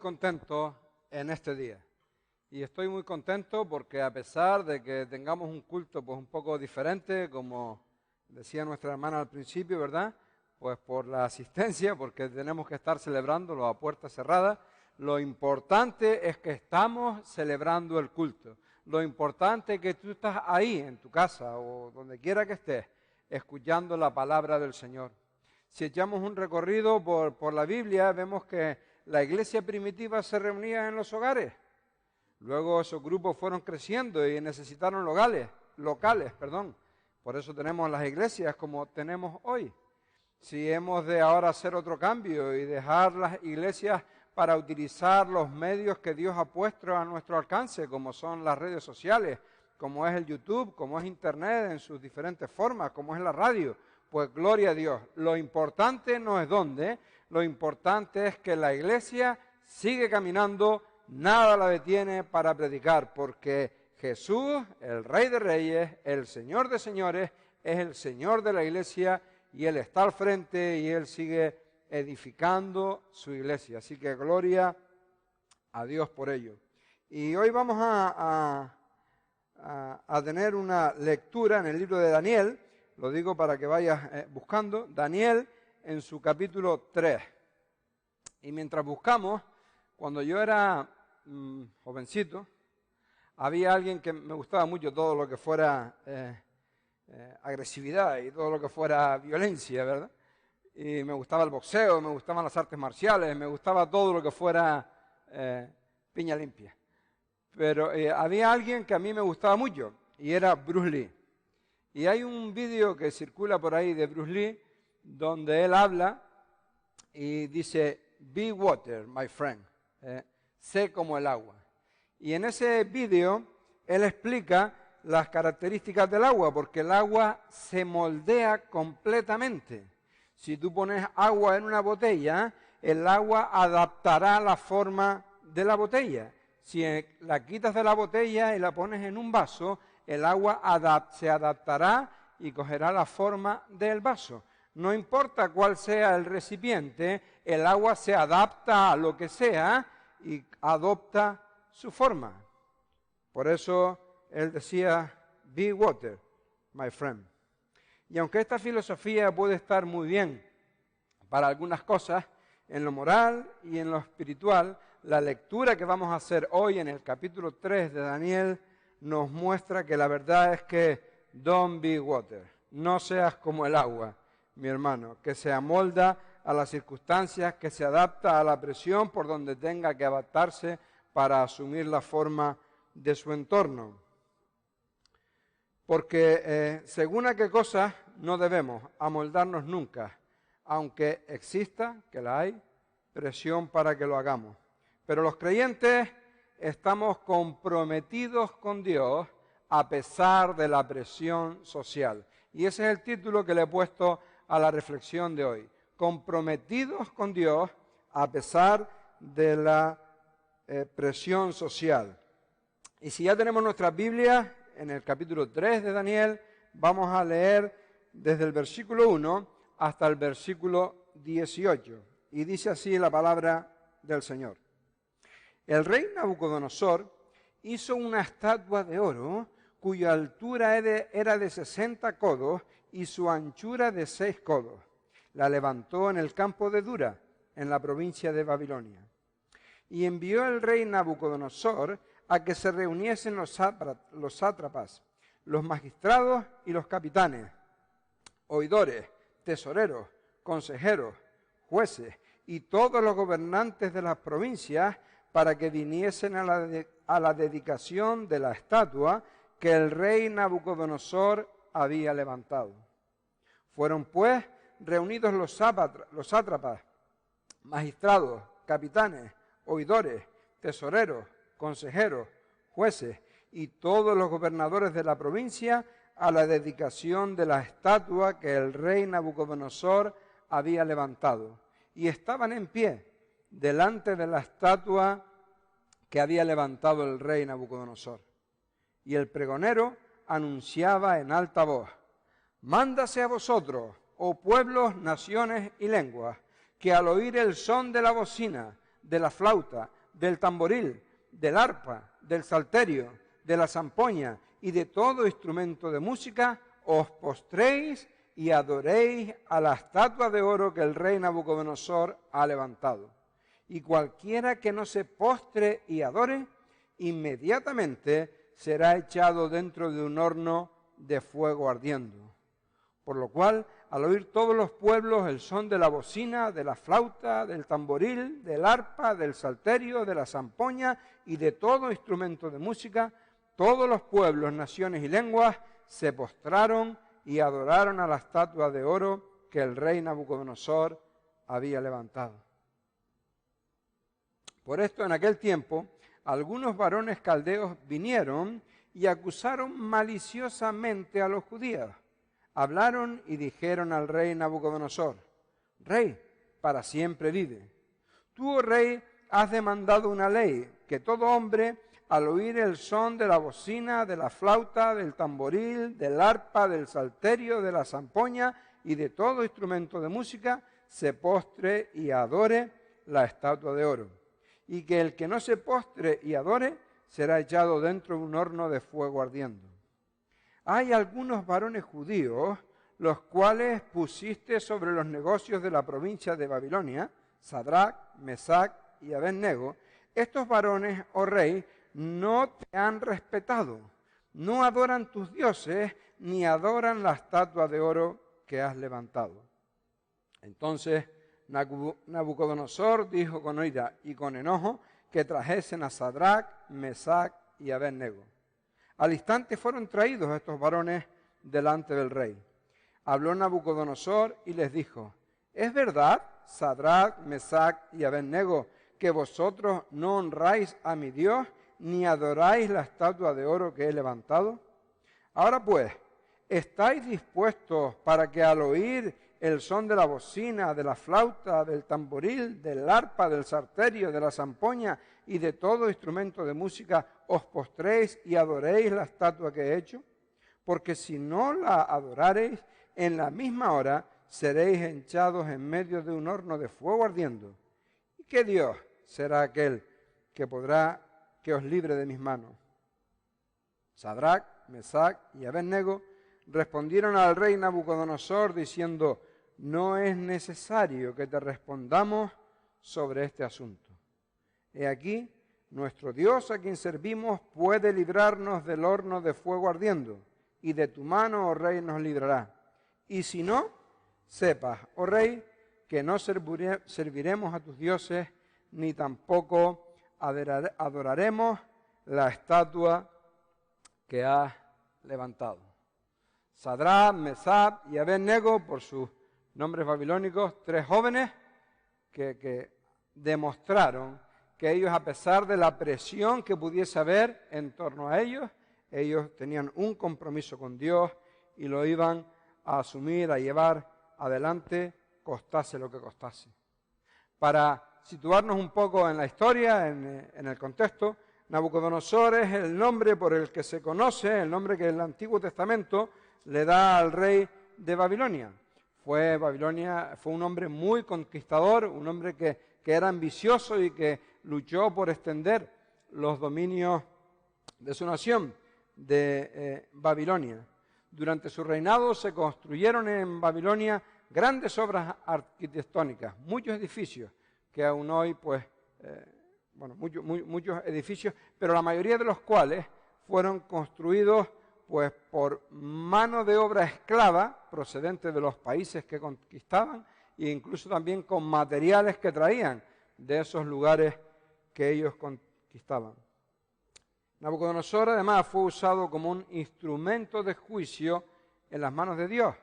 Contento en este día y estoy muy contento porque a pesar de que tengamos un culto pues un poco diferente, como decía nuestra hermana al principio, ¿verdad? Pues por la asistencia, porque tenemos que estar celebrándolo a puerta cerrada, lo importante es que estamos celebrando el culto. Lo importante es que tú estás ahí en tu casa o donde quiera que estés, escuchando la palabra del Señor. Si echamos un recorrido por la Biblia, vemos que la iglesia primitiva se reunía en los hogares. Luego esos grupos fueron creciendo y necesitaron locales. Por eso tenemos las iglesias como tenemos hoy. Si hemos de ahora hacer otro cambio y dejar las iglesias para utilizar los medios que Dios ha puesto a nuestro alcance, como son las redes sociales, como es el YouTube, como es Internet en sus diferentes formas, como es la radio, pues gloria a Dios. Lo importante no es dónde, lo importante es que la iglesia sigue caminando, nada la detiene para predicar, porque Jesús, el Rey de Reyes, el Señor de Señores, es el Señor de la iglesia y Él está al frente y Él sigue edificando su iglesia. Así que gloria a Dios por ello. Y hoy vamos a tener una lectura en el libro de Daniel. Lo digo para que vayas buscando. Daniel en su capítulo 3. Y mientras buscamos, cuando yo era jovencito, había alguien que me gustaba mucho todo lo que fuera agresividad y todo lo que fuera violencia, ¿verdad? Y me gustaba el boxeo, me gustaban las artes marciales, me gustaba todo lo que fuera piña limpia. Pero había alguien que a mí me gustaba mucho y era Bruce Lee. Y hay un vídeo que circula por ahí de Bruce Lee donde él habla y dice, "Be water, my friend", sé como el agua. Y en ese vídeo él explica las características del agua, porque el agua se moldea completamente. Si tú pones agua en una botella, el agua adaptará la forma de la botella. Si la quitas de la botella y la pones en un vaso, el agua se adaptará y cogerá la forma del vaso. No importa cuál sea el recipiente, el agua se adapta a lo que sea y adopta su forma. Por eso él decía, "Be water, my friend". Y aunque esta filosofía puede estar muy bien para algunas cosas, en lo moral y en lo espiritual, la lectura que vamos a hacer hoy en el capítulo 3 de Daniel nos muestra que la verdad es que don't be water, no seas como el agua, mi hermano, que se amolda a las circunstancias, que se adapta a la presión por donde tenga que adaptarse para asumir la forma de su entorno. Porque según a qué cosas no debemos amoldarnos nunca, aunque exista, que la hay, presión para que lo hagamos. Pero los creyentes estamos comprometidos con Dios a pesar de la presión social. Y ese es el título que le he puesto a la reflexión de hoy. Comprometidos con Dios a pesar de la presión social. Y si ya tenemos nuestras Biblias, en el capítulo 3 de Daniel, vamos a leer desde el versículo 1 hasta el versículo 18. Y dice así la palabra del Señor. El rey Nabucodonosor hizo una estatua de oro cuya altura era de 60 codos y su anchura de 6 codos. La levantó en el campo de Dura, en la provincia de Babilonia. Y envió el rey Nabucodonosor a que se reuniesen los sátrapas, los magistrados y los capitanes, oidores, tesoreros, consejeros, jueces y todos los gobernantes de las provincias para que viniesen a la dedicación de la estatua que el rey Nabucodonosor había levantado. Fueron pues reunidos los sátrapas, magistrados, capitanes, oidores, tesoreros, consejeros, jueces y todos los gobernadores de la provincia a la dedicación de la estatua que el rey Nabucodonosor había levantado. Y estaban en pie delante de la estatua que había levantado el rey Nabucodonosor. Y el pregonero anunciaba en alta voz, «Mándase a vosotros, oh pueblos, naciones y lenguas, que al oír el son de la bocina, de la flauta, del tamboril, del arpa, del salterio, de la zampoña y de todo instrumento de música, os postréis y adoréis a la estatua de oro que el rey Nabucodonosor ha levantado. Y cualquiera que no se postre y adore, inmediatamente será echado dentro de un horno de fuego ardiendo. Por lo cual, al oír todos los pueblos el son de la bocina, de la flauta, del tamboril, del arpa, del salterio, de la zampoña y de todo instrumento de música, todos los pueblos, naciones y lenguas se postraron y adoraron a la estatua de oro que el rey Nabucodonosor había levantado. Por esto, en aquel tiempo, algunos varones caldeos vinieron y acusaron maliciosamente a los judíos. Hablaron y dijeron al rey Nabucodonosor: Rey, para siempre vive. Tú, oh rey, has demandado una ley, que todo hombre, al oír el son de la bocina, de la flauta, del tamboril, del arpa, del salterio, de la zampoña y de todo instrumento de música, se postre y adore la estatua de oro. Y que el que no se postre y adore será echado dentro de un horno de fuego ardiendo. Hay algunos varones judíos, los cuales pusiste sobre los negocios de la provincia de Babilonia, Sadrach, Mesac y Abed-nego. Estos varones, oh rey, no te han respetado, no adoran tus dioses, ni adoran la estatua de oro que has levantado. Entonces Nabucodonosor dijo con ira y con enojo que trajesen a Sadrach, Mesac y Abed-nego. Al instante fueron traídos estos varones delante del rey. Habló Nabucodonosor y les dijo: ¿Es verdad, Sadrach, Mesac y Abed-nego, que vosotros no honráis a mi Dios, ni adoráis la estatua de oro que he levantado? Ahora pues, ¿estáis dispuestos para que al oír el son de la bocina, de la flauta, del tamboril, del arpa, del salterio, de la zampoña y de todo instrumento de música, os postréis y adoréis la estatua que he hecho? Porque si no la adorareis, en la misma hora seréis echados en medio de un horno de fuego ardiendo. ¿Y qué Dios será aquel que podrá que os libre de mis manos? Sadrach, Mesac y Abed-nego respondieron al rey Nabucodonosor diciendo: no es necesario que te respondamos sobre este asunto. He aquí, nuestro Dios a quien servimos puede librarnos del horno de fuego ardiendo, y de tu mano, oh rey, nos librará. Y si no, sepas, oh rey, que no serviremos a tus dioses, ni tampoco adoraremos la estatua que has levantado. Sadrach, Mesac y Abed-nego, por sus nombres babilónicos, tres jóvenes que demostraron que ellos, a pesar de la presión que pudiese haber en torno a ellos tenían un compromiso con Dios y lo iban a asumir, a llevar adelante, costase lo que costase. Para situarnos un poco en la historia, en el contexto, Nabucodonosor es el nombre por el que se conoce, el nombre que el Antiguo Testamento le da al rey de Babilonia. Fue un hombre muy conquistador, un hombre que era ambicioso y que luchó por extender los dominios de su nación, de Babilonia. Durante su reinado se construyeron en Babilonia grandes obras arquitectónicas, muchos edificios, que aún hoy, muchos edificios, pero la mayoría de los cuales fueron construidos por mano de obra esclava procedente de los países que conquistaban e incluso también con materiales que traían de esos lugares que ellos conquistaban. Nabucodonosor además fue usado como un instrumento de juicio en las manos de Dios.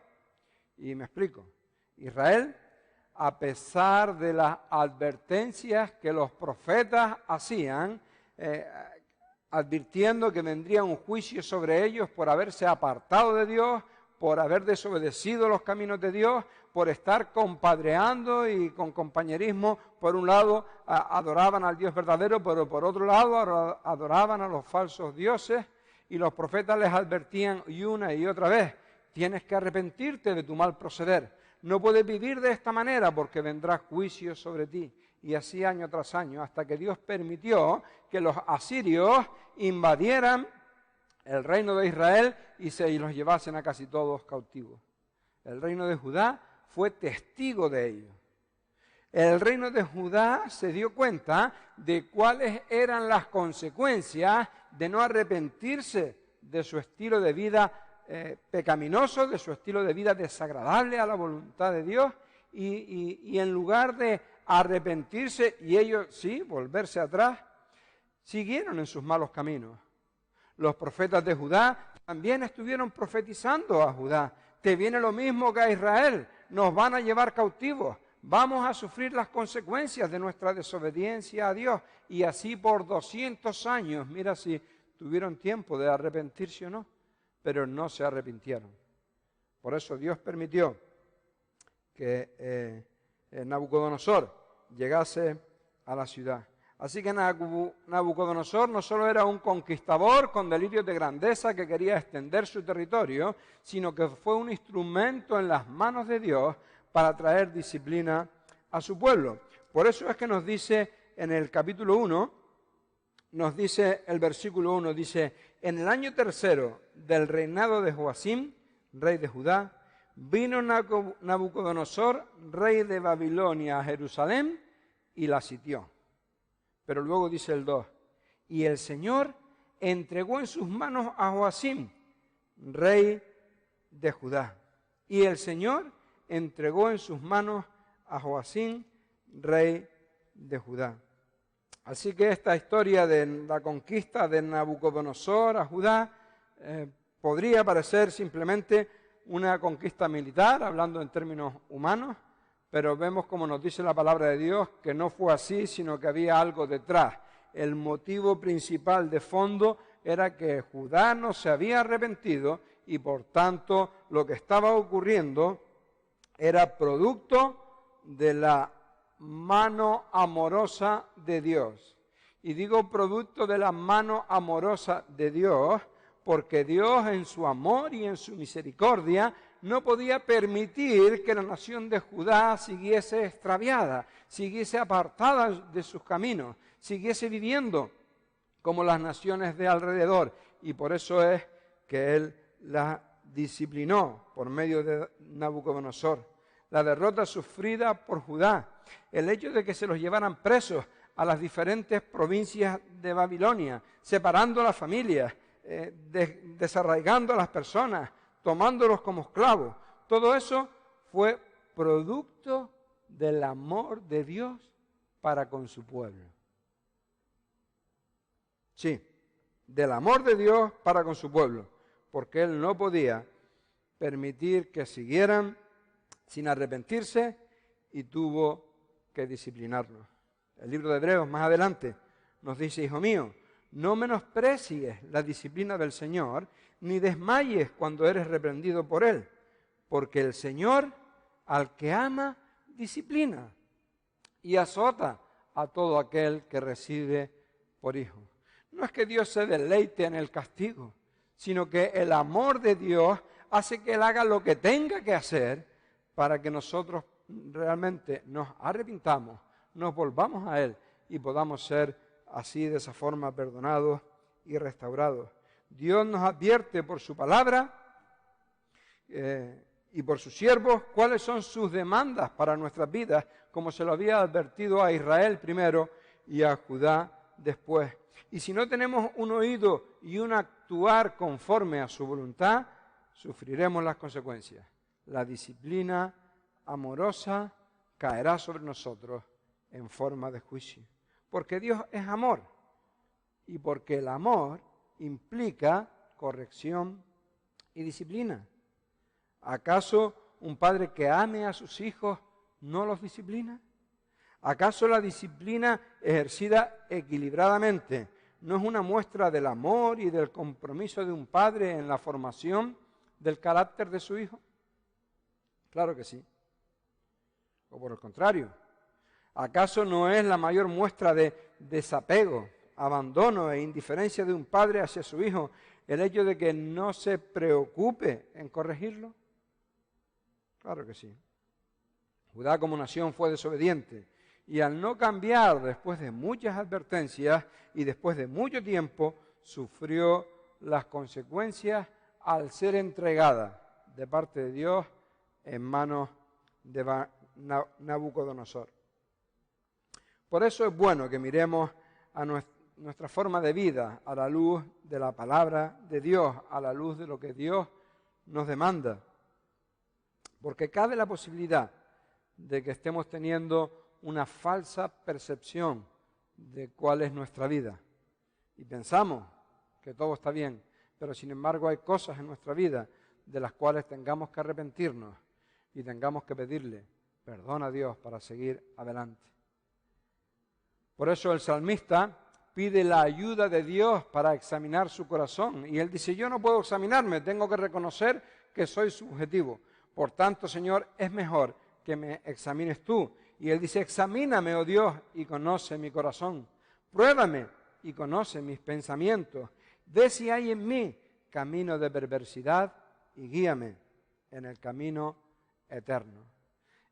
Y me explico. Israel, a pesar de las advertencias que los profetas hacían, advirtiendo que vendría un juicio sobre ellos por haberse apartado de Dios, por haber desobedecido los caminos de Dios, por estar compadreando y con compañerismo. Por un lado adoraban al Dios verdadero, pero por otro lado adoraban a los falsos dioses, y los profetas les advertían y una y otra vez: tienes que arrepentirte de tu mal proceder, no puedes vivir de esta manera porque vendrá juicio sobre ti. y así año tras año, hasta que Dios permitió que los asirios invadieran el reino de Israel y se los llevasen a casi todos cautivos. El reino de Judá fue testigo de ello. El reino de Judá se dio cuenta de cuáles eran las consecuencias de no arrepentirse de su estilo de vida pecaminoso, de su estilo de vida desagradable a la voluntad de Dios, y en lugar de arrepentirse y ellos, sí, volverse atrás, siguieron en sus malos caminos. Los profetas de Judá también estuvieron profetizando a Judá. Te viene lo mismo que a Israel, nos van a llevar cautivos. Vamos a sufrir las consecuencias de nuestra desobediencia a Dios. Y así por 200 años, mira si tuvieron tiempo de arrepentirse o no, pero no se arrepintieron. Por eso Dios permitió que Nabucodonosor llegase a la ciudad. Así que Nabucodonosor no solo era un conquistador con delirios de grandeza que quería extender su territorio, sino que fue un instrumento en las manos de Dios para traer disciplina a su pueblo. Por eso es que nos dice en el capítulo 1, nos dice el versículo 1, dice: en el año tercero del reinado de Joacim, rey de Judá, vino Nabucodonosor, rey de Babilonia, a Jerusalén y la sitió. Pero luego dice el 2, y el Señor entregó en sus manos a Joacim, rey de Judá. Y el Señor entregó en sus manos a Joacim, rey de Judá. Así que esta historia de la conquista de Nabucodonosor a Judá podría parecer simplemente una conquista militar, hablando en términos humanos, pero vemos, como nos dice la palabra de Dios, que no fue así, sino que había algo detrás. El motivo principal de fondo era que Judá no se había arrepentido y por tanto lo que estaba ocurriendo era producto de la mano amorosa de Dios. Y digo producto de la mano amorosa de Dios porque Dios en su amor y en su misericordia no podía permitir que la nación de Judá siguiese extraviada, siguiese apartada de sus caminos, siguiese viviendo como las naciones de alrededor. Y por eso es que Él la disciplinó por medio de Nabucodonosor. La derrota sufrida por Judá, el hecho de que se los llevaran presos a las diferentes provincias de Babilonia, separando a las familias, desarraigando a las personas, tomándolos como esclavos. Todo eso fue producto del amor de Dios para con su pueblo. Sí, del amor de Dios para con su pueblo, porque Él no podía permitir que siguieran sin arrepentirse y tuvo que disciplinarlos. El libro de Hebreos más adelante nos dice: hijo mío, no menosprecies la disciplina del Señor, ni desmayes cuando eres reprendido por Él, porque el Señor al que ama disciplina y azota a todo aquel que recibe por hijo. No es que Dios se deleite en el castigo, sino que el amor de Dios hace que Él haga lo que tenga que hacer para que nosotros realmente nos arrepintamos, nos volvamos a Él y podamos ser así, de esa forma, perdonados y restaurados. Dios nos advierte por su palabra y por sus siervos cuáles son sus demandas para nuestras vidas, como se lo había advertido a Israel primero y a Judá después. Y si no tenemos un oído y un actuar conforme a su voluntad, sufriremos las consecuencias. La disciplina amorosa caerá sobre nosotros en forma de juicio. Porque Dios es amor y porque el amor implica corrección y disciplina. ¿Acaso un padre que ame a sus hijos no los disciplina? ¿Acaso la disciplina ejercida equilibradamente no es una muestra del amor y del compromiso de un padre en la formación del carácter de su hijo? Claro que sí. O por el contrario, ¿acaso no es la mayor muestra de desapego, abandono e indiferencia de un padre hacia su hijo el hecho de que no se preocupe en corregirlo? Claro que sí. Judá como nación fue desobediente Y al no cambiar después de muchas advertencias y después de mucho tiempo, sufrió las consecuencias al ser entregada de parte de Dios en manos de Nabucodonosor. Por eso es bueno que miremos a nuestra forma de vida a la luz de la palabra de Dios, a la luz de lo que Dios nos demanda. Porque cabe la posibilidad de que estemos teniendo una falsa percepción de cuál es nuestra vida. Y pensamos que todo está bien, pero sin embargo hay cosas en nuestra vida de las cuales tengamos que arrepentirnos y tengamos que pedirle perdón a Dios para seguir adelante. Por eso el salmista pide la ayuda de Dios para examinar su corazón. Y él dice, yo no puedo examinarme, tengo que reconocer que soy subjetivo. Por tanto, Señor, es mejor que me examines tú. Y él dice, examíname, oh Dios, y conoce mi corazón. Pruébame y conoce mis pensamientos. Ve si hay en mí camino de perversidad y guíame en el camino eterno.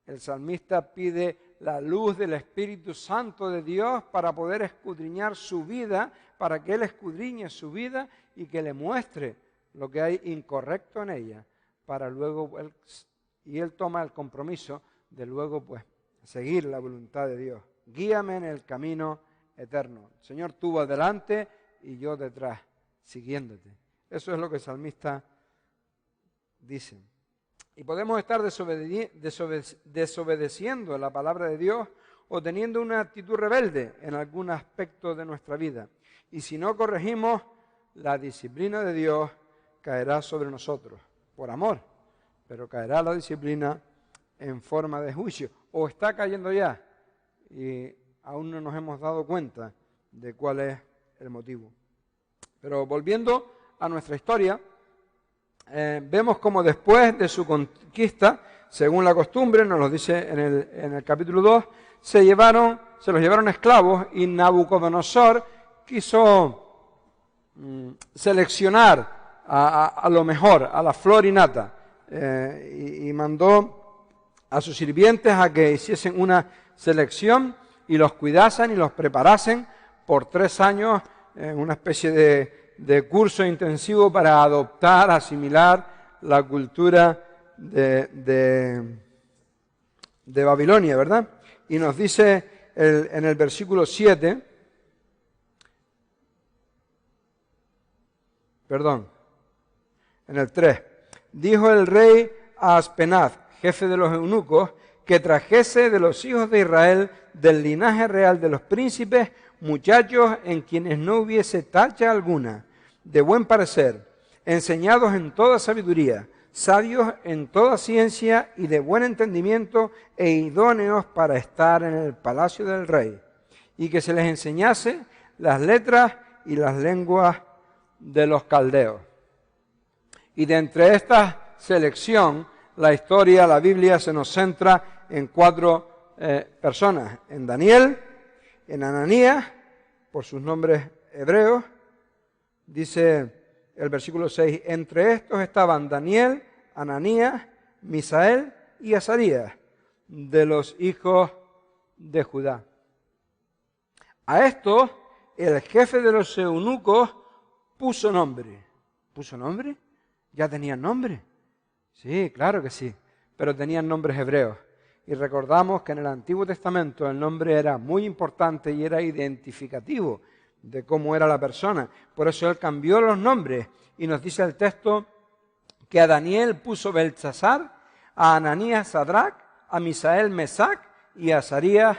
El salmista pide la luz del Espíritu Santo de Dios para poder escudriñar su vida, para que Él escudriñe su vida y que le muestre lo que hay incorrecto en ella, para luego, y Él toma el compromiso de luego pues seguir la voluntad de Dios. Guíame en el camino eterno. Señor, tú vas delante y yo detrás, siguiéndote. Eso es lo que el salmista dice. Y podemos estar desobedeciendo la palabra de Dios o teniendo una actitud rebelde en algún aspecto de nuestra vida. Y si no corregimos, la disciplina de Dios caerá sobre nosotros, por amor, pero caerá la disciplina en forma de juicio, o está cayendo ya, y aún no nos hemos dado cuenta de cuál es el motivo. Pero volviendo a nuestra historia, vemos como después de su conquista, según la costumbre, nos lo dice en el capítulo 2, se los llevaron esclavos y Nabucodonosor quiso seleccionar a lo mejor, a la flor y nata, y mandó a sus sirvientes a que hiciesen una selección y los cuidasen y los preparasen por 3 años en una especie de curso intensivo para adoptar, asimilar la cultura de Babilonia, ¿verdad? Y nos dice en el versículo 7, en el 3, dijo el rey a Aspenaz, jefe de los eunucos, que trajese de los hijos de Israel, del linaje real de los príncipes, muchachos en quienes no hubiese tacha alguna, de buen parecer, enseñados en toda sabiduría, sabios en toda ciencia y de buen entendimiento e idóneos para estar en el palacio del rey, y que se les enseñase las letras y las lenguas de los caldeos. Y de entre esta selección, la historia, la Biblia se nos centra en 4 personas, en Daniel, en Ananías, por sus nombres hebreos, dice el versículo 6, entre estos estaban Daniel, Ananías, Misael y Azarías, de los hijos de Judá. A estos, el jefe de los eunucos puso nombre. ¿Puso nombre? ¿Ya tenían nombre? Sí, claro que sí, pero tenían nombres hebreos. Y recordamos que en el Antiguo Testamento el nombre era muy importante y era identificativo de cómo era la persona. Por eso él cambió los nombres y nos dice el texto que a Daniel puso Beltsasar, a Ananías Sadrac, a Misael Mesac y a Azarías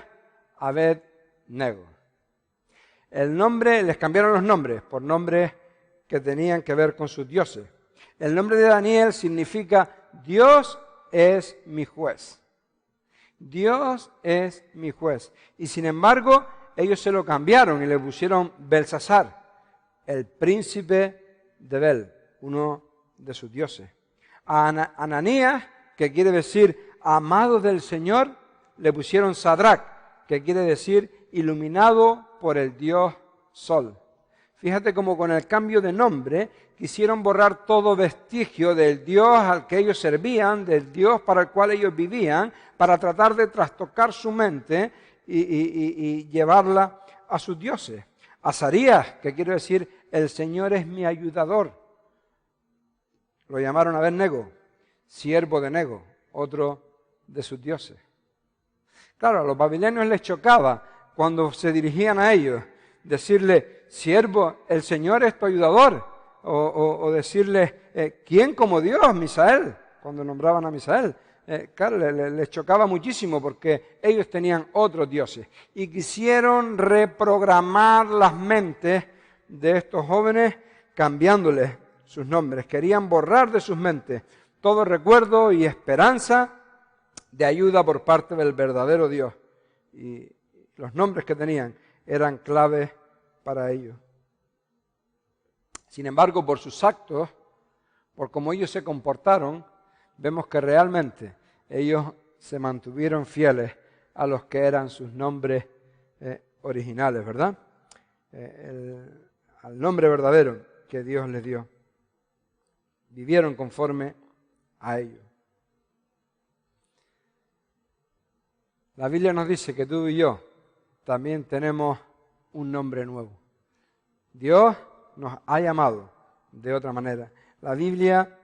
Abed-Nego. El nombre, les cambiaron los nombres por nombres que tenían que ver con sus dioses. El nombre de Daniel significa Dios es mi juez. Dios es mi juez. Y sin embargo, ellos se lo cambiaron y le pusieron Beltsasar, el príncipe de Bel, uno de sus dioses. A Ananías, que quiere decir amado del Señor, le pusieron Sadrac, que quiere decir iluminado por el Dios Sol. Fíjate cómo con el cambio de nombre quisieron borrar todo vestigio del Dios al que ellos servían, del Dios para el cual ellos vivían, para tratar de trastocar su mente y llevarla a sus dioses. Azarías, que quiere decir, el Señor es mi ayudador. Lo llamaron Abed-nego, siervo de Nego, otro de sus dioses. Claro, a los babilonios les chocaba cuando se dirigían a ellos, decirle, siervo, el Señor es tu ayudador, o decirle, ¿quién como Dios? Misael, cuando nombraban a Misael. Claro, les chocaba muchísimo porque ellos tenían otros dioses y quisieron reprogramar las mentes de estos jóvenes cambiándoles sus nombres. Querían borrar de sus mentes todo recuerdo y esperanza de ayuda por parte del verdadero Dios. Y los nombres que tenían eran claves para ellos. Sin embargo, por sus actos, por cómo ellos se comportaron, vemos que realmente ellos se mantuvieron fieles a los que eran sus nombres originales, ¿verdad? Al nombre verdadero que Dios les dio. Vivieron conforme a ellos. La Biblia nos dice que tú y yo también tenemos un nombre nuevo. Dios nos ha llamado de otra manera. La Biblia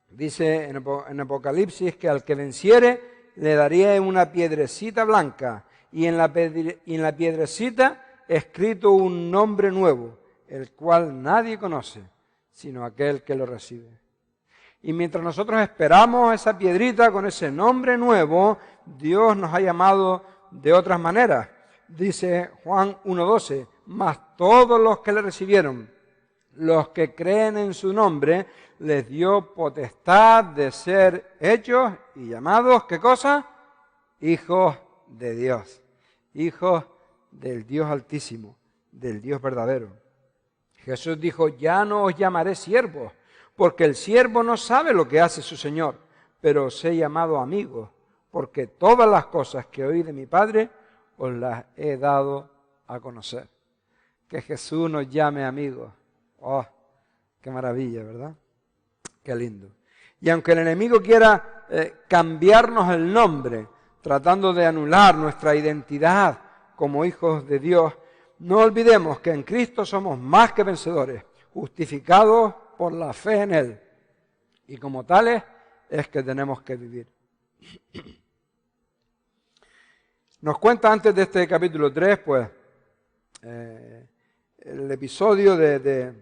dice en Apocalipsis que al que venciere le daría una piedrecita blanca y en la piedrecita escrito un nombre nuevo, el cual nadie conoce, sino aquel que lo recibe. Y mientras nosotros esperamos esa piedrita con ese nombre nuevo, Dios nos ha llamado de otras maneras. Dice Juan 1:12, mas todos los que le recibieron, los que creen en su nombre, les dio potestad de ser hechos y llamados, ¿qué cosa? Hijos de Dios, hijos del Dios Altísimo, del Dios verdadero. Jesús dijo, ya no os llamaré siervos, porque el siervo no sabe lo que hace su Señor, pero os he llamado amigos, porque todas las cosas que oí de mi Padre os las he dado a conocer. Que Jesús nos llame amigos. ¡Oh, qué maravilla!, ¿verdad? Qué lindo. Y aunque el enemigo quiera cambiarnos el nombre, tratando de anular nuestra identidad como hijos de Dios, no olvidemos que en Cristo somos más que vencedores, justificados por la fe en Él. Y como tales es que tenemos que vivir. Nos cuenta antes de este capítulo 3, pues, el episodio de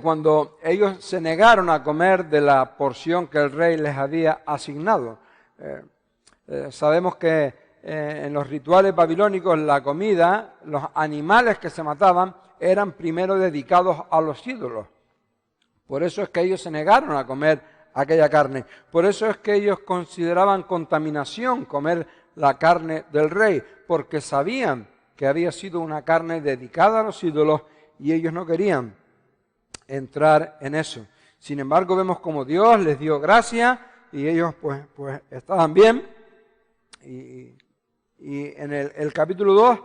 cuando ellos se negaron a comer de la porción que el rey les había asignado. Sabemos que en los rituales babilónicos la comida, los animales que se mataban, eran primero dedicados a los ídolos. Por eso es que ellos se negaron a comer aquella carne. Por eso es que ellos consideraban contaminación comer la carne del rey, porque sabían que había sido una carne dedicada a los ídolos y ellos no querían entrar en eso. Sin embargo, vemos como Dios les dio gracia y ellos pues estaban bien. Y en el capítulo 2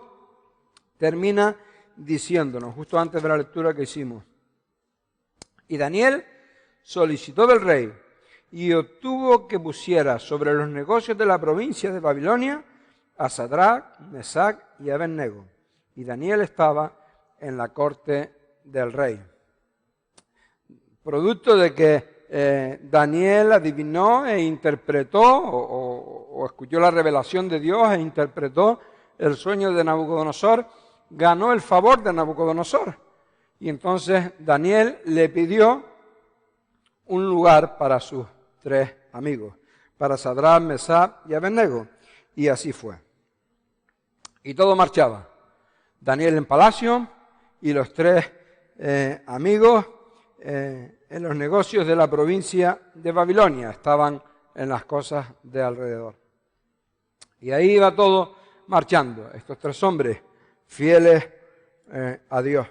termina diciéndonos, justo antes de la lectura que hicimos, y Daniel solicitó del rey y obtuvo que pusiera sobre los negocios de la provincia de Babilonia a Sadrach, Mesach y Abed-nego. Y Daniel estaba en la corte del rey. Producto de que Daniel adivinó e interpretó o escuchó la revelación de Dios e interpretó el sueño de Nabucodonosor, ganó el favor de Nabucodonosor. Y entonces Daniel le pidió un lugar para sus 3 amigos, para Sadrach, Mesach y Abed-nego. Y así fue. Y todo marchaba. Daniel en palacio y los 3 amigos en los negocios de la provincia de Babilonia. Estaban en las cosas de alrededor. Y ahí iba todo marchando. Estos 3 hombres fieles a Dios.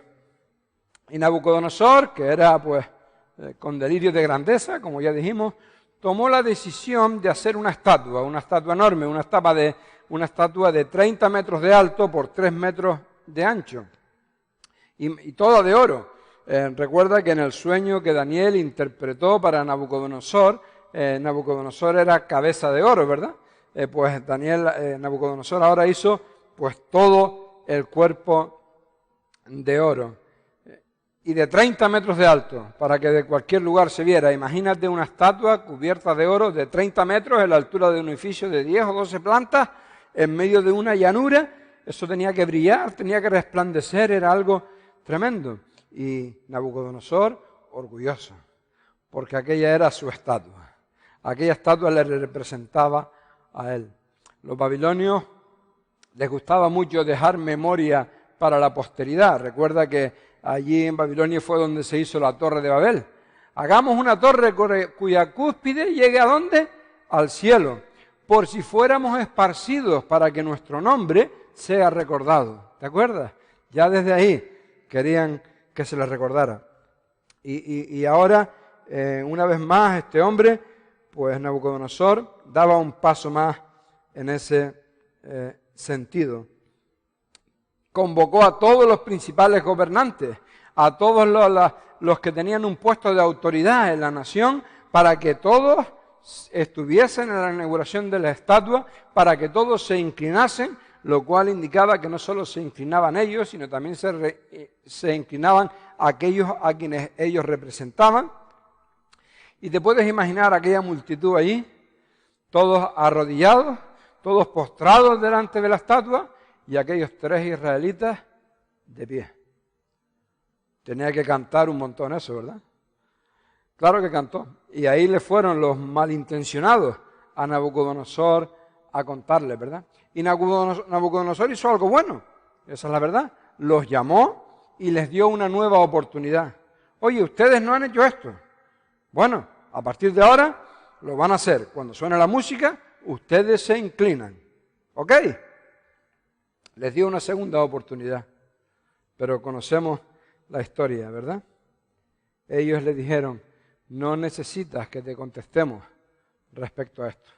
Y Nabucodonosor, que era pues con delirio de grandeza, como ya dijimos, tomó la decisión de hacer una estatua enorme, una estatua de 30 metros de alto por 3 metros de ancho, y toda de oro. Recuerda que en el sueño que Daniel interpretó para Nabucodonosor, Nabucodonosor era cabeza de oro, ¿verdad? pues Nabucodonosor ahora hizo pues todo el cuerpo de oro y de 30 metros de alto, para que de cualquier lugar se viera. Imagínate una estatua cubierta de oro de 30 metros en la altura de un edificio de 10 o 12 plantas, en medio de una llanura. Eso tenía que brillar, tenía que resplandecer, era algo tremendo. Y Nabucodonosor, orgulloso, porque aquella era su estatua. Aquella estatua le representaba a él. Los babilonios les gustaba mucho dejar memoria para la posteridad. Recuerda que allí en Babilonia fue donde se hizo la Torre de Babel. Hagamos una torre cuya cúspide llegue ¿a dónde? Al cielo, por si fuéramos esparcidos para que nuestro nombre sea recordado. ¿Te acuerdas? Ya desde ahí querían que se les recordara. Y ahora, una vez más, este hombre, pues Nabucodonosor, daba un paso más en ese sentido. Convocó a todos los principales gobernantes, a todos los que tenían un puesto de autoridad en la nación, para que todos estuviesen en la inauguración de la estatua, para que todos se inclinasen, lo cual indicaba que no solo se inclinaban ellos, sino también se inclinaban aquellos a quienes ellos representaban. Y te puedes imaginar aquella multitud allí, todos arrodillados, todos postrados delante de la estatua, y aquellos 3 israelitas de pie. Tenía que cantar un montón eso, ¿verdad? Claro que cantó. Y ahí le fueron los malintencionados a Nabucodonosor a contarle, ¿verdad? Y Nabucodonosor hizo algo bueno, esa es la verdad. Los llamó y les dio una nueva oportunidad. Oye, ustedes no han hecho esto. Bueno, a partir de ahora lo van a hacer. Cuando suene la música, ustedes se inclinan. ¿Ok? Les dio una segunda oportunidad, pero conocemos la historia, ¿verdad? Ellos le dijeron, no necesitas que te contestemos respecto a esto.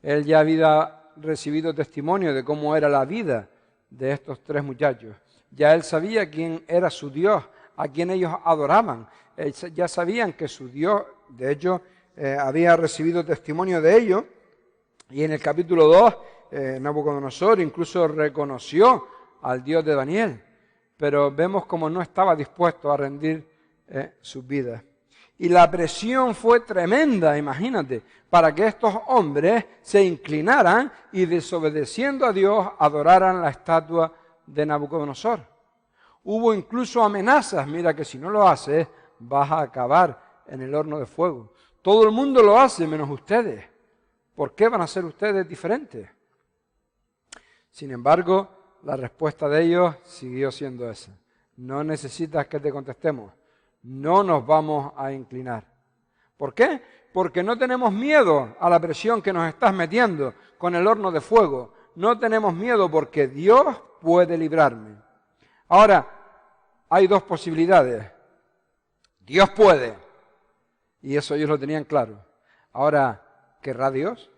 Él ya había recibido testimonio de cómo era la vida de estos 3 muchachos. Ya él sabía quién era su Dios, a quien ellos adoraban. Ya sabían que su Dios, de hecho, había recibido testimonio de ello. Y en el capítulo 2, Nabucodonosor incluso reconoció al Dios de Daniel, pero vemos como no estaba dispuesto a rendir sus vidas. Y la presión fue tremenda, imagínate, para que estos hombres se inclinaran y desobedeciendo a Dios adoraran la estatua de Nabucodonosor. Hubo incluso amenazas, mira que si no lo haces vas a acabar en el horno de fuego. Todo el mundo lo hace menos ustedes. ¿Por qué van a ser ustedes diferentes? Sin embargo, la respuesta de ellos siguió siendo esa. No necesitas que te contestemos. No nos vamos a inclinar. ¿Por qué? Porque no tenemos miedo a la presión que nos estás metiendo con el horno de fuego. No tenemos miedo porque Dios puede librarme. Ahora, hay 2 posibilidades. Dios puede. Y eso ellos lo tenían claro. Ahora, ¿querrá Dios?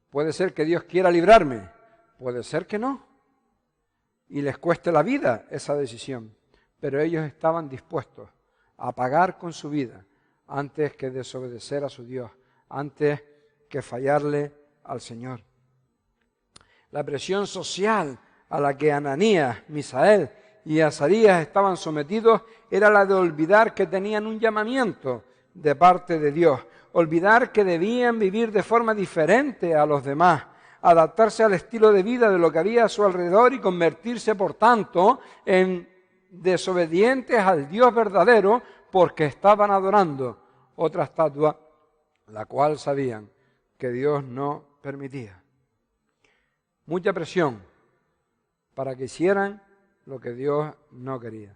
Puede ser que Dios quiera librarme. Puede ser que no. Y les cueste la vida esa decisión. Pero ellos estaban dispuestos a pagar con su vida antes que desobedecer a su Dios, antes que fallarle al Señor. La presión social a la que Ananías, Misael y Azarías estaban sometidos era la de olvidar que tenían un llamamiento de parte de Dios, olvidar que debían vivir de forma diferente a los demás, adaptarse al estilo de vida de lo que había a su alrededor y convertirse, por tanto, en desobedientes al Dios verdadero porque estaban adorando otra estatua, la cual sabían que Dios no permitía. Mucha presión para que hicieran lo que Dios no quería.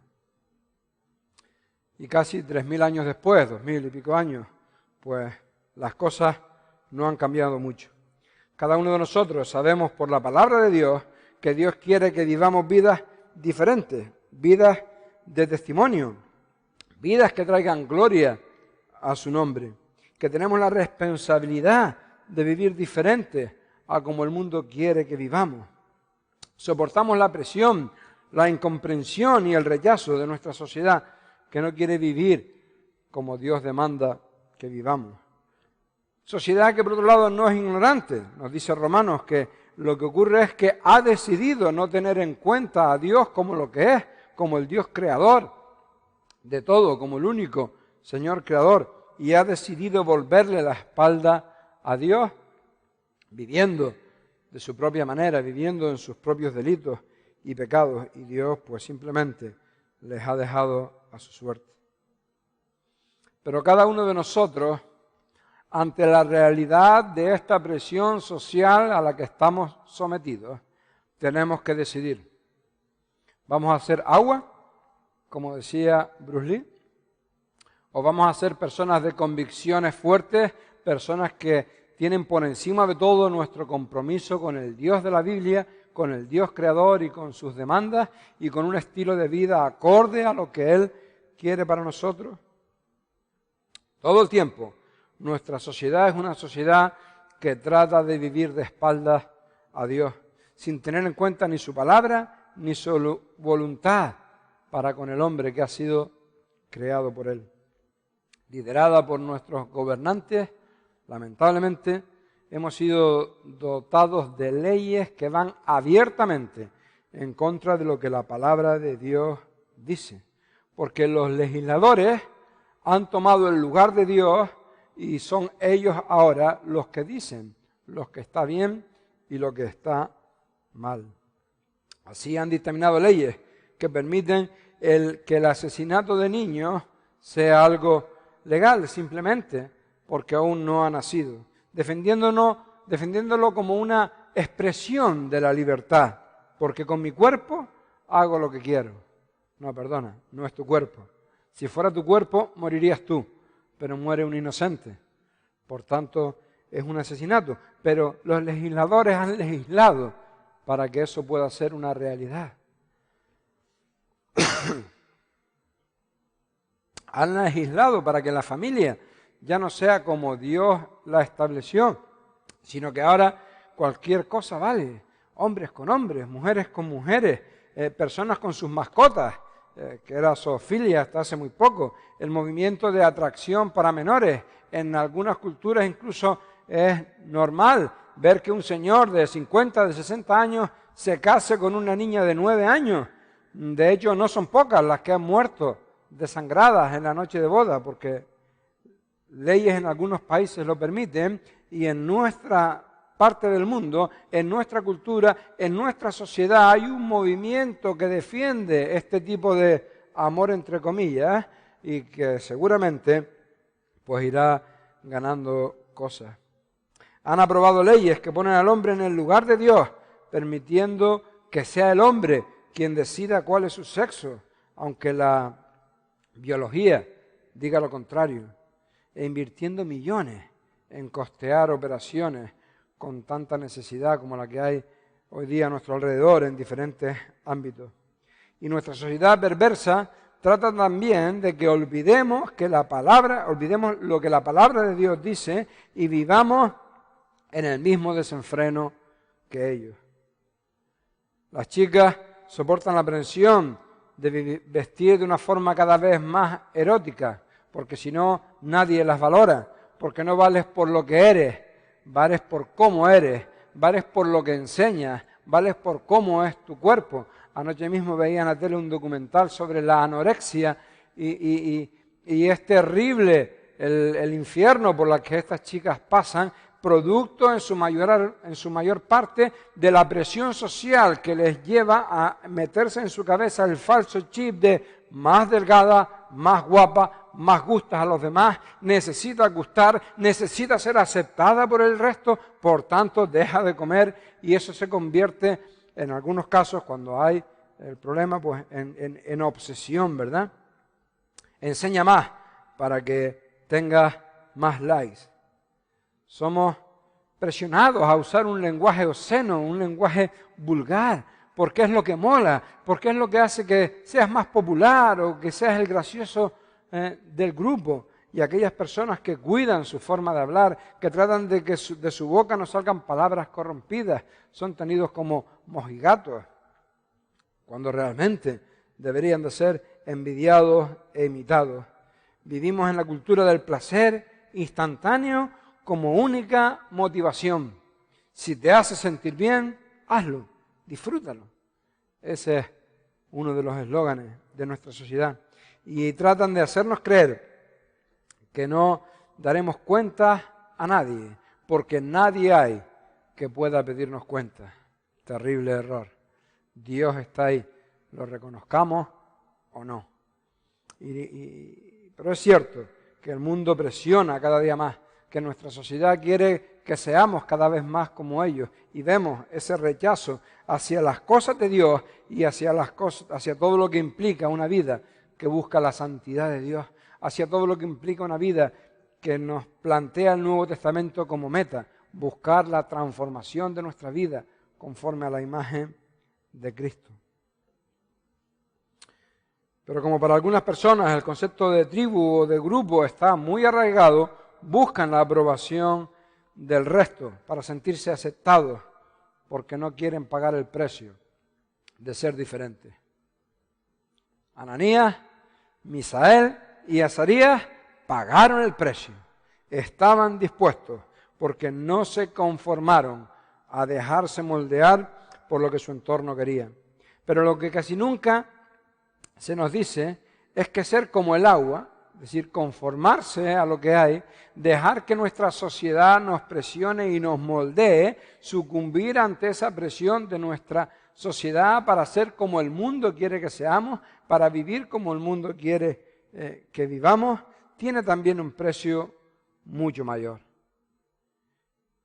Y casi 3.000 años después, 2.000 y pico años, pues las cosas no han cambiado mucho. Cada uno de nosotros sabemos por la palabra de Dios que Dios quiere que vivamos vidas diferentes, vidas de testimonio, vidas que traigan gloria a su nombre, que tenemos la responsabilidad de vivir diferente a como el mundo quiere que vivamos. Soportamos la presión, la incomprensión y el rechazo de nuestra sociedad que no quiere vivir como Dios demanda que vivamos. Sociedad que por otro lado no es ignorante. Nos dice Romanos que lo que ocurre es que ha decidido no tener en cuenta a Dios como lo que es, como el Dios creador de todo, como el único Señor creador, y ha decidido volverle la espalda a Dios, viviendo de su propia manera, viviendo en sus propios delitos y pecados, y Dios pues simplemente les ha dejado a su suerte. Pero cada uno de nosotros, ante la realidad de esta presión social a la que estamos sometidos, tenemos que decidir. ¿Vamos a hacer agua, como decía Bruce Lee? ¿O vamos a ser personas de convicciones fuertes, personas que tienen por encima de todo nuestro compromiso con el Dios de la Biblia, con el Dios creador y con sus demandas y con un estilo de vida acorde a lo que Él quiere para nosotros? Todo el tiempo, nuestra sociedad es una sociedad que trata de vivir de espaldas a Dios, sin tener en cuenta ni su palabra ni su voluntad para con el hombre que ha sido creado por Él. Liderada por nuestros gobernantes, lamentablemente, hemos sido dotados de leyes que van abiertamente en contra de lo que la palabra de Dios dice. Porque los legisladores han tomado el lugar de Dios y son ellos ahora los que dicen lo que está bien y lo que está mal. Así han dictaminado leyes que permiten que el asesinato de niños sea algo legal, simplemente porque aún no ha nacido, defendiéndolo como una expresión de la libertad, porque con mi cuerpo hago lo que quiero. No, perdona, no es tu cuerpo. Si fuera tu cuerpo, morirías tú, pero muere un inocente. Por tanto, es un asesinato. Pero los legisladores han legislado para que eso pueda ser una realidad. Han legislado para que la familia ya no sea como Dios la estableció, sino que ahora cualquier cosa vale. Hombres con hombres, mujeres con mujeres, personas con sus mascotas, que era zoofilia hasta hace muy poco, el movimiento de atracción para menores. En algunas culturas incluso es normal ver que un señor de 50, de 60 años se case con una niña de 9 años. De hecho, no son pocas las que han muerto desangradas en la noche de boda, porque leyes en algunos países lo permiten, y en nuestra parte del mundo, en nuestra cultura, en nuestra sociedad, hay un movimiento que defiende este tipo de amor entre comillas y que seguramente pues irá ganando cosas. Han aprobado leyes que ponen al hombre en el lugar de Dios, permitiendo que sea el hombre quien decida cuál es su sexo, aunque la biología diga lo contrario, e invirtiendo millones en costear operaciones con tanta necesidad como la que hay hoy día a nuestro alrededor en diferentes ámbitos. Y nuestra sociedad perversa trata también de que olvidemos lo que la palabra de Dios dice y vivamos en el mismo desenfreno que ellos. Las chicas soportan la presión de vestir de una forma cada vez más erótica, porque si no, nadie las valora, porque no vales por lo que eres, vales por cómo eres, vales por lo que enseñas, vales por cómo es tu cuerpo. Anoche mismo veía en la tele un documental sobre la anorexia y es terrible el infierno por el que estas chicas pasan, producto en su mayor parte de la presión social que les lleva a meterse en su cabeza el falso chip de más delgada, más guapa, más gustas a los demás, necesita gustar, necesita ser aceptada por el resto, por tanto deja de comer y eso se convierte en algunos casos cuando hay el problema pues en obsesión, ¿verdad? Enseña más para que tengas más likes. Somos presionados a usar un lenguaje obsceno, un lenguaje vulgar, porque es lo que mola, porque es lo que hace que seas más popular o que seas el gracioso del grupo. Y aquellas personas que cuidan su forma de hablar, que tratan de que de su boca no salgan palabras corrompidas, son tenidos como mojigatos, cuando realmente deberían de ser envidiados e imitados. Vivimos en la cultura del placer instantáneo como única motivación. Si te hace sentir bien, hazlo, disfrútalo. Ese es uno de los eslóganes de nuestra sociedad. Y tratan de hacernos creer que no daremos cuenta a nadie, porque nadie hay que pueda pedirnos cuenta. Terrible error. Dios está ahí, lo reconozcamos o no. Pero es cierto que el mundo presiona cada día más, que nuestra sociedad quiere que seamos cada vez más como ellos, y vemos ese rechazo hacia las cosas de Dios y hacia todo lo que implica una vida que busca la santidad de Dios, hacia todo lo que implica una vida que nos plantea el Nuevo Testamento como meta, buscar la transformación de nuestra vida conforme a la imagen de Cristo. Pero como para algunas personas el concepto de tribu o de grupo está muy arraigado, buscan la aprobación del resto para sentirse aceptados porque no quieren pagar el precio de ser diferentes. Ananías, Misael y Azarías pagaron el precio. Estaban dispuestos porque no se conformaron a dejarse moldear por lo que su entorno quería. Pero lo que casi nunca se nos dice es que ser como el agua, es decir, conformarse a lo que hay, dejar que nuestra sociedad nos presione y nos moldee, sucumbir ante esa presión de nuestra sociedad para ser como el mundo quiere que seamos, para vivir como el mundo quiere que vivamos, tiene también un precio mucho mayor.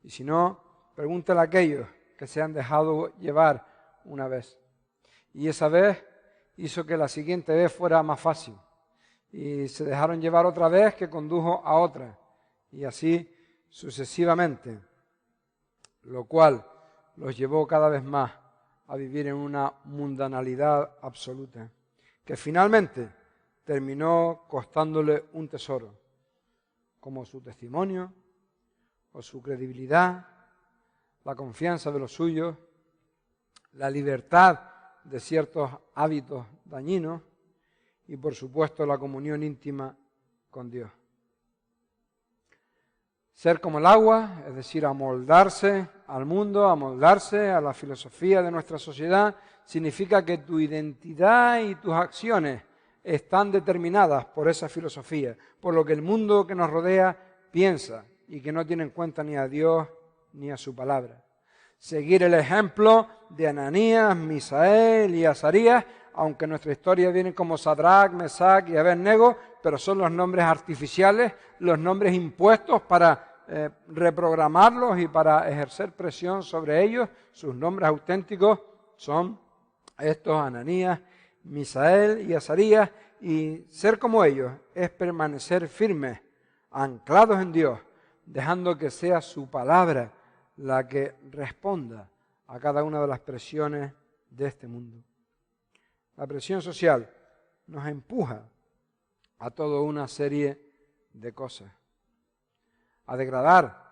Y si no, pregúntale a aquellos que se han dejado llevar una vez. Y esa vez hizo que la siguiente vez fuera más fácil. Y se dejaron llevar otra vez que condujo a otra. Y así sucesivamente. Lo cual los llevó cada vez más a vivir en una mundanalidad absoluta. Que finalmente terminó costándole un tesoro. Como su testimonio o su credibilidad, la confianza de los suyos, la libertad de ciertos hábitos dañinos y, por supuesto, la comunión íntima con Dios. Ser como el agua, es decir, amoldarse al mundo, amoldarse a la filosofía de nuestra sociedad, significa que tu identidad y tus acciones están determinadas por esa filosofía, por lo que el mundo que nos rodea piensa y que no tiene en cuenta ni a Dios ni a su palabra. Seguir el ejemplo de Ananías, Misael y Azarías, aunque nuestra historia viene como Sadrach, Mesach y Abednego, pero son los nombres artificiales, los nombres impuestos para reprogramarlos y para ejercer presión sobre ellos. Sus nombres auténticos son estos: Ananías, Misael y Azarías, y ser como ellos es permanecer firmes, anclados en Dios, dejando que sea su palabra la que responda a cada una de las presiones de este mundo. La presión social nos empuja a toda una serie de cosas, a degradar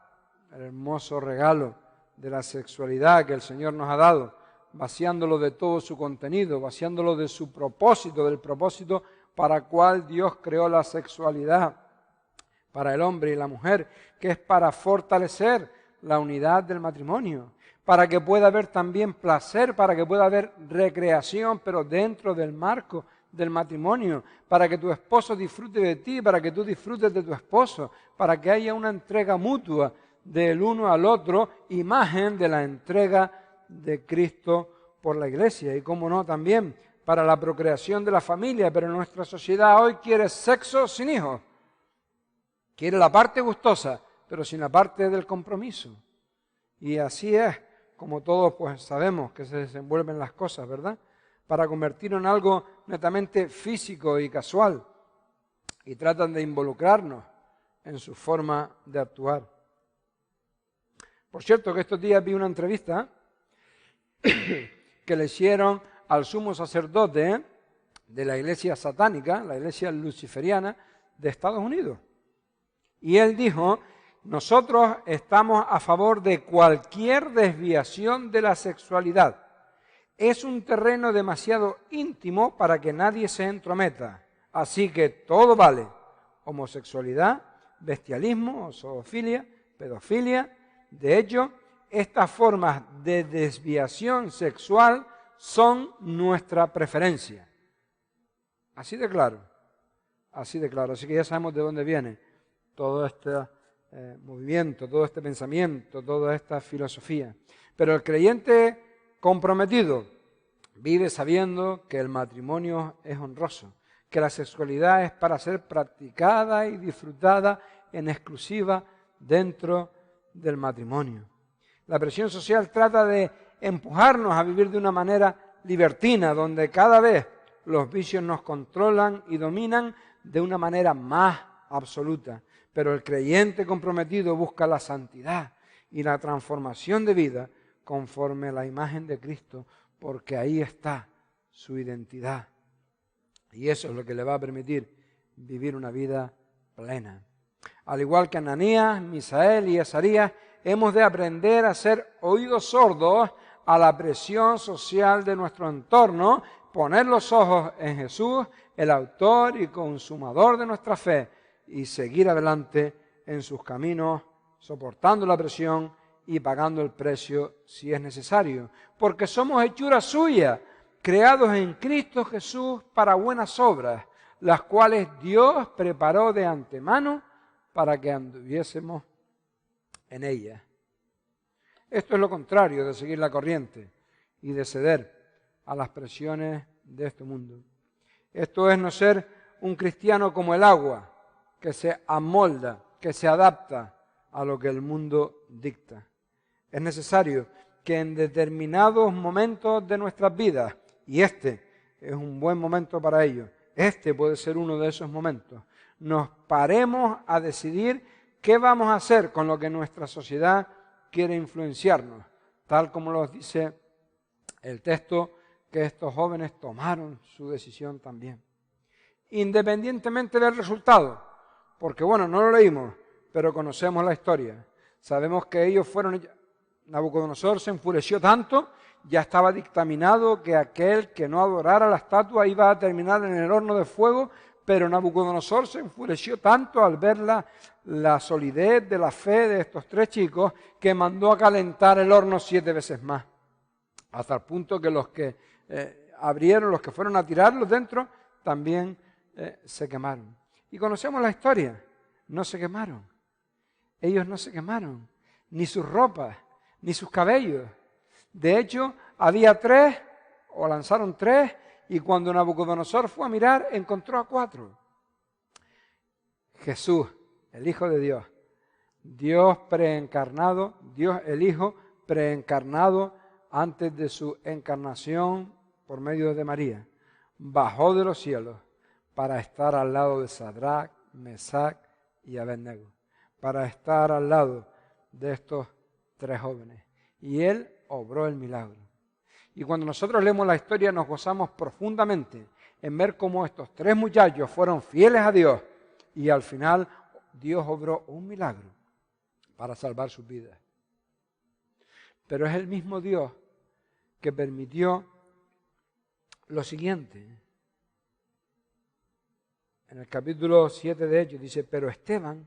el hermoso regalo de la sexualidad que el Señor nos ha dado, vaciándolo de todo su contenido, vaciándolo de su propósito, del propósito para el cual Dios creó la sexualidad para el hombre y la mujer, que es para fortalecer la unidad del matrimonio, para que pueda haber también placer, para que pueda haber recreación, pero dentro del marco del matrimonio, para que tu esposo disfrute de ti, para que tú disfrutes de tu esposo, para que haya una entrega mutua del uno al otro, imagen de la entrega de Cristo por la iglesia. Y cómo no, también para la procreación de la familia, pero nuestra sociedad hoy quiere sexo sin hijos, quiere la parte gustosa, pero sin la parte del compromiso. Y así es como todos pues sabemos que se desenvuelven las cosas, ¿verdad? Para convertirlo en algo netamente físico y casual. Y tratan de involucrarnos en su forma de actuar. Por cierto, que estos días vi una entrevista que le hicieron al sumo sacerdote de la iglesia satánica, la iglesia luciferiana de Estados Unidos. Y él dijo: nosotros estamos a favor de cualquier desviación de la sexualidad. Es un terreno demasiado íntimo para que nadie se entrometa. Así que todo vale: homosexualidad, bestialismo o zoofilia, pedofilia. De hecho, estas formas de desviación sexual son nuestra preferencia. Así de claro, así de claro. Así que ya sabemos de dónde viene todo este movimiento, todo este pensamiento, toda esta filosofía. Pero el creyente comprometido vive sabiendo que el matrimonio es honroso, que la sexualidad es para ser practicada y disfrutada en exclusiva dentro del matrimonio. La presión social trata de empujarnos a vivir de una manera libertina, donde cada vez los vicios nos controlan y dominan de una manera más absoluta. Pero el creyente comprometido busca la santidad y la transformación de vida conforme a la imagen de Cristo, porque ahí está su identidad. Y eso es lo que le va a permitir vivir una vida plena. Al igual que Ananías, Misael y Azarías, hemos de aprender a ser oídos sordos a la presión social de nuestro entorno, poner los ojos en Jesús, el autor y consumador de nuestra fe, y seguir adelante en sus caminos, soportando la presión y pagando el precio si es necesario. Porque somos hechura suya, creados en Cristo Jesús para buenas obras, las cuales Dios preparó de antemano para que anduviésemos en ella. Esto es lo contrario de seguir la corriente y de ceder a las presiones de este mundo. Esto es no ser un cristiano como el agua, que se amolda, que se adapta a lo que el mundo dicta. Es necesario que en determinados momentos de nuestras vidas, y este es un buen momento para ello, este puede ser uno de esos momentos, nos paremos a decidir qué vamos a hacer con lo que nuestra sociedad quiere influenciarnos, tal como nos dice el texto, que estos jóvenes tomaron su decisión también. Independientemente del resultado, porque bueno, no lo leímos, pero conocemos la historia. Sabemos que ellos fueron, Nabucodonosor se enfureció tanto, ya estaba dictaminado que aquel que no adorara la estatua iba a terminar en el horno de fuego, pero Nabucodonosor se enfureció tanto al ver la solidez de la fe de estos tres chicos que mandó a calentar el horno 7 veces más, hasta el punto que los que abrieron, los que fueron a tirarlos dentro, también se quemaron. Y conocemos la historia, no se quemaron. Ellos no se quemaron, ni sus ropas, ni sus cabellos. De hecho, había 3, o lanzaron 3, y cuando Nabucodonosor fue a mirar, encontró a 4. Jesús, el Hijo de Dios, Dios preencarnado, Dios el Hijo preencarnado antes de su encarnación por medio de María, bajó de los cielos para estar al lado de Sadrach, Mesach y Abednego, para estar al lado de estos 3 jóvenes. Y Él obró el milagro. Y cuando nosotros leemos la historia nos gozamos profundamente en ver cómo estos 3 muchachos fueron fieles a Dios y al final Dios obró un milagro para salvar sus vidas. Pero es el mismo Dios que permitió lo siguiente. En el capítulo 7 de Hechos dice, pero Esteban,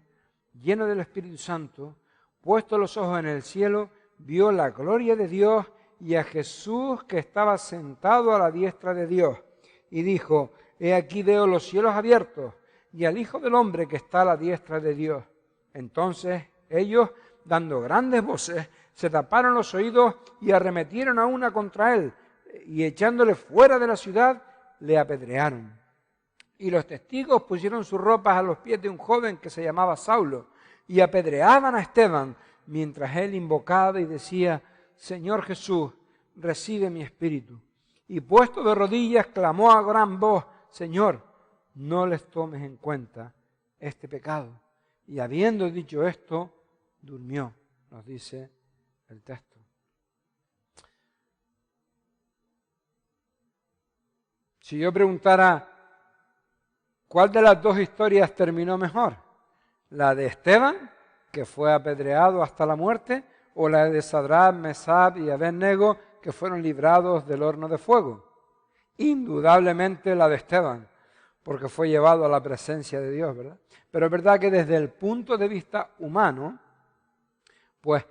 lleno del Espíritu Santo, puesto los ojos en el cielo, vio la gloria de Dios y a Jesús que estaba sentado a la diestra de Dios. Y dijo, he aquí veo los cielos abiertos y al Hijo del Hombre que está a la diestra de Dios. Entonces ellos, dando grandes voces, se taparon los oídos y arremetieron a una contra él, y echándole fuera de la ciudad, le apedrearon. Y los testigos pusieron sus ropas a los pies de un joven que se llamaba Saulo, y apedreaban a Esteban, mientras él invocaba y decía, Señor Jesús, recibe mi espíritu. Y puesto de rodillas, clamó a gran voz, Señor, no les tomes en cuenta este pecado. Y habiendo dicho esto, durmió, nos dice el texto. Si yo preguntara, ¿cuál de las 2 historias terminó mejor? ¿La de Esteban, que fue apedreado hasta la muerte, o la de Sadrach, Mesach y Abednego, que fueron librados del horno de fuego? Indudablemente la de Esteban, porque fue llevado a la presencia de Dios, ¿verdad? Pero es verdad que desde el punto de vista humano, pues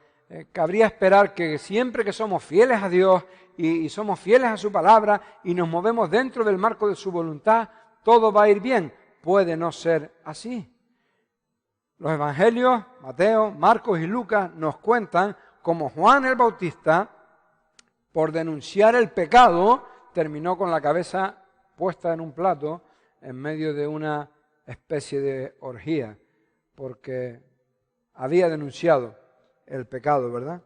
cabría esperar que siempre que somos fieles a Dios y somos fieles a su palabra y nos movemos dentro del marco de su voluntad, todo va a ir bien. Puede no ser así. Los evangelios, Mateo, Marcos y Lucas, nos cuentan cómo Juan el Bautista, por denunciar el pecado, terminó con la cabeza puesta en un plato en medio de una especie de orgía, porque había denunciado el pecado, ¿verdad?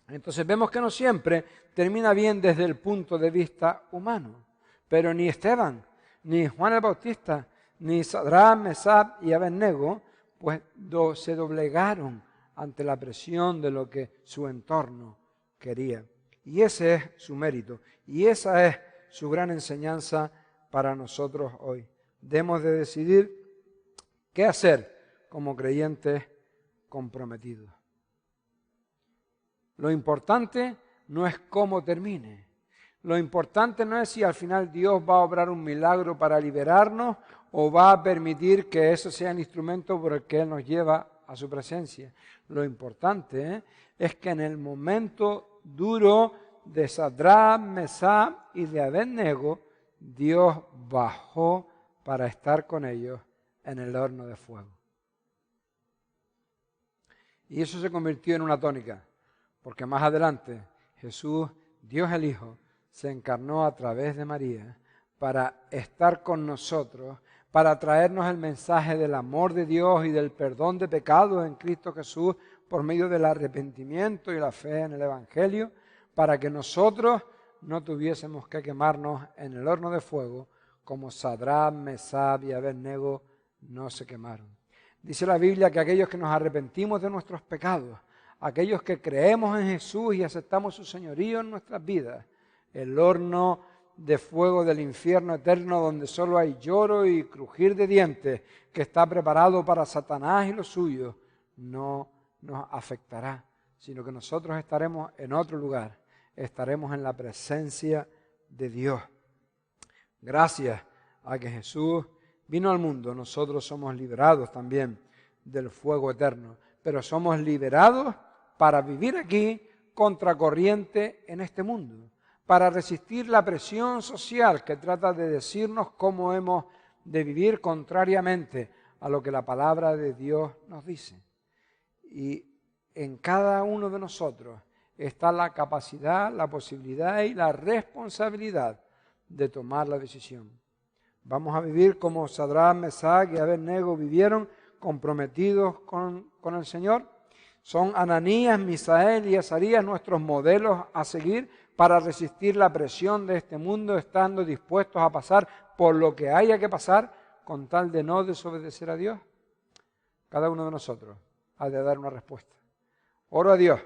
Entonces vemos que no siempre termina bien desde el punto de vista humano, pero ni Esteban, ni Juan el Bautista, ni Sadrach, Mesach y Abednego, pues se doblegaron ante la presión de lo que su entorno quería. Y ese es su mérito, y esa es su gran enseñanza para nosotros hoy. Debemos de decidir qué hacer como creyentes comprometidos. Lo importante no es cómo termine. Lo importante no es si al final Dios va a obrar un milagro para liberarnos o va a permitir que eso sea el instrumento por el que Él nos lleva a su presencia. Lo importante es que en el momento duro de Sadrach, Mesach y de Abednego, Dios bajó para estar con ellos en el horno de fuego. Y eso se convirtió en una tónica, porque más adelante Jesús, Dios el Hijo, se encarnó a través de María para estar con nosotros, para traernos el mensaje del amor de Dios y del perdón de pecados en Cristo Jesús por medio del arrepentimiento y la fe en el Evangelio, para que nosotros no tuviésemos que quemarnos en el horno de fuego como Sadrach, Mesach y Abednego no se quemaron. Dice la Biblia que aquellos que nos arrepentimos de nuestros pecados, aquellos que creemos en Jesús y aceptamos su señorío en nuestras vidas, el horno de fuego del infierno eterno donde solo hay lloro y crujir de dientes que está preparado para Satanás y los suyos, no nos afectará, sino que nosotros estaremos en otro lugar, estaremos en la presencia de Dios. Gracias a que Jesús vino al mundo, nosotros somos liberados también del fuego eterno, pero somos liberados para vivir aquí contracorriente en este mundo, para resistir la presión social que trata de decirnos cómo hemos de vivir contrariamente a lo que la palabra de Dios nos dice. Y en cada uno de nosotros está la capacidad, la posibilidad y la responsabilidad de tomar la decisión. Vamos a vivir como Sadrach, Mesach y Abednego vivieron, comprometidos con el Señor. Son Ananías, Misael y Azarías nuestros modelos a seguir para resistir la presión de este mundo, estando dispuestos a pasar por lo que haya que pasar con tal de no desobedecer a Dios. Cada uno de nosotros ha de dar una respuesta. Oro a Dios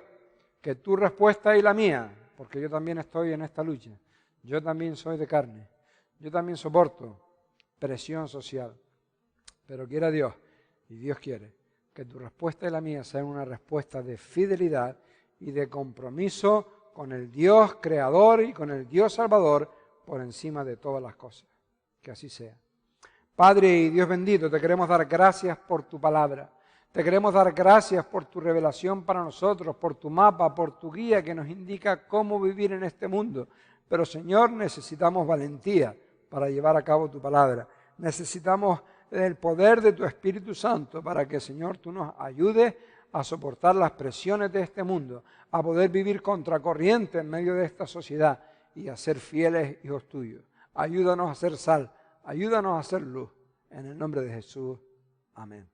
que tu respuesta y la mía, porque yo también estoy en esta lucha, yo también soy de carne, yo también soporto presión social, pero quiera Dios, y Dios quiere, que tu respuesta y la mía sean una respuesta de fidelidad y de compromiso con el Dios creador y con el Dios salvador por encima de todas las cosas. Que así sea. Padre y Dios bendito, te queremos dar gracias por tu palabra. Te queremos dar gracias por tu revelación para nosotros, por tu mapa, por tu guía que nos indica cómo vivir en este mundo. Pero Señor, necesitamos valentía para llevar a cabo tu palabra. Necesitamos el poder de tu Espíritu Santo para que, Señor, tú nos ayudes a soportar las presiones de este mundo, a poder vivir contracorriente en medio de esta sociedad y a ser fieles hijos tuyos. Ayúdanos a ser sal, ayúdanos a ser luz. En el nombre de Jesús. Amén.